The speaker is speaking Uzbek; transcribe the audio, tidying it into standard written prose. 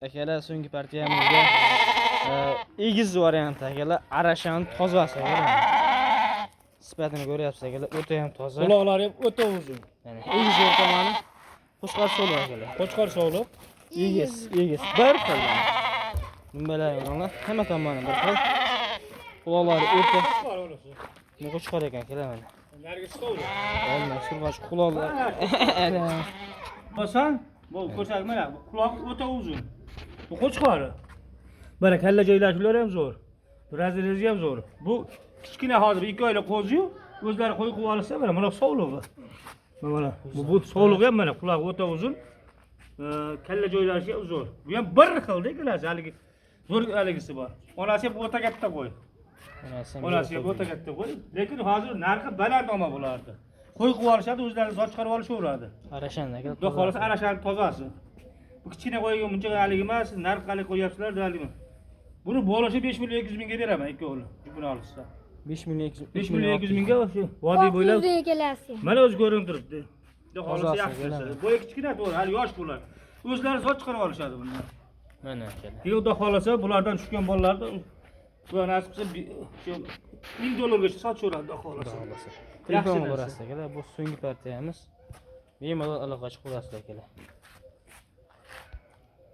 Akalar so'nggi partiyamizga egiz variant akalar, arashan tozasi akalar. Sifatini ko'ryapsiz akalar, o'ta ham toza. Quloqlari ham o'ta uzun. Ya'ni egiz tomoni qo'chqor soli akalar. Qo'chqor sog'liq. Egiz bir xil. Nimbalar o'ranglar, hamma tomoni bir xil. Quloqlari o'ta qo'chqor ekan akalar mana. Nargis sog'liq. Olmay surg'ach quloqlar. Ana. Bosan, bu ko'rsatmalar, quloq o'ta uzun. Bu qo'chqori. Mana kalla joylashuvlar ham zo'r. Razrezi ham zo'r. Bu kichkina hozir 2 oylik qo'ziyu, o'zlari qo'y qilib olsa, mana buni sog'lig'i. Mana bu sog'lig'i ham mana quloq o'ta uzun. Kalla joylashi ham zo'r. Bu ham bir xilda kelasi, haligi zo'r haligisi bor. Onasi ham o'ta katta qo'y. Onasi ham o'ta katta qo'y. Lekin hozir narxi baland olma bo'lardi. Qo'y qilib olishadi, o'zlari zot chiqarib olishaveradi. Arashan akalar. Xudo xolasa arashan tozasi. Bu kichkina qo'yga buncha haligi emas, narx qali qo'yapsizlar haligi. Buni bo'lishi 5 million 200 mingga beraman ikkovini. Buni olishsa. 5 million 5 million 200 mingga shu vodiy bo'ylab. Mana o'zi ko'rinib turibdi. Xudo xolasa yaxshi. Bo'yi kichkina to'g'ri, hali yosh bo'lar. O'zlari zot chiqarib olishadi bundan. Mana akalar. Xudo xolasa bulardan tushgan bolalarni Xudo nasib qilsa shu $1000gacha sotaveradi xudo xolasa. Telefon ko'rasiz akalar, bu so'nggi partiyamiz. Bemalol aloqa chiqib olasiz akalar.